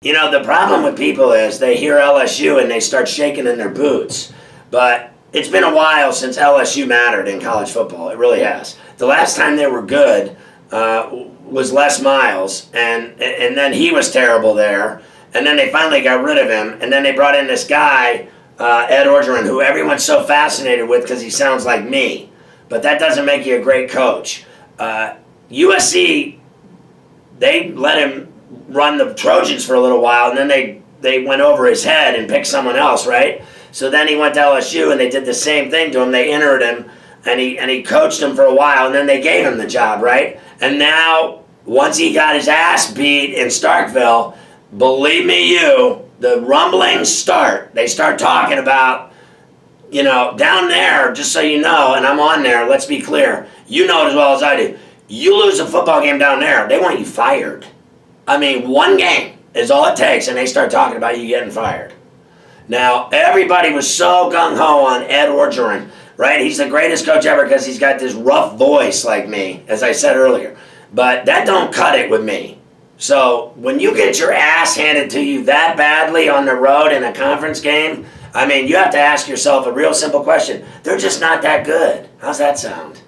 The problem with people is they hear LSU and they start shaking in their boots. But it's been a while since LSU mattered in college football. It really has. The last time they were good was Les Miles, and then he was terrible there. And then they finally got rid of him, and then they brought in this guy, Ed Orgeron, who everyone's so fascinated with because he sounds like me. But that doesn't make you a great coach. USC, they let him run the Trojans for a little while, and then they went over his head and picked someone else, right? So then he went to LSU, and they did the same thing to him. They entered him, and he coached him for a while, and then they gave him the job, right? And now, once he got his ass beat in Starkville, believe me the rumblings start. They start talking about, down there, just so you know, and I'm on there, let's be clear, you know it as well as I do. You lose a football game down there, they want you fired. I mean, one game is all it takes, and they start talking about you getting fired. Now, everybody was so gung-ho on Ed Orgeron, right? He's the greatest coach ever because he's got this rough voice like me, as I said earlier. But that don't cut it with me. So when you get your ass handed to you that badly on the road in a conference game, I mean, you have to ask yourself a real simple question. They're just not that good. How's that sound?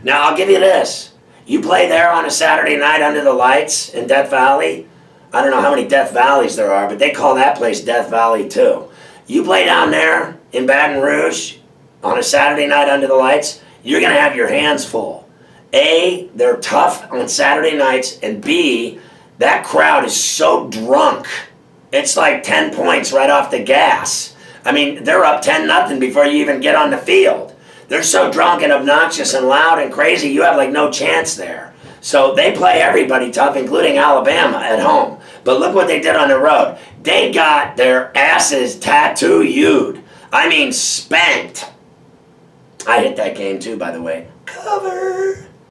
Now, I'll give you this. You play there on a Saturday night under the lights in Death Valley. I don't know how many Death Valleys there are, but they call that place Death Valley too. You play down there in Baton Rouge on a Saturday night under the lights, you're going to have your hands full. A, they're tough on Saturday nights, and B, that crowd is so drunk. It's like 10 points right off the gas. I mean, they're up 10-0 before you even get on the field. They're so drunk and obnoxious and loud and crazy, you have like no chance there. So they play everybody tough, including Alabama at home. But look what they did on the road. They got their asses tattooed. I mean, spanked. I hit that game too, by the way. Cover.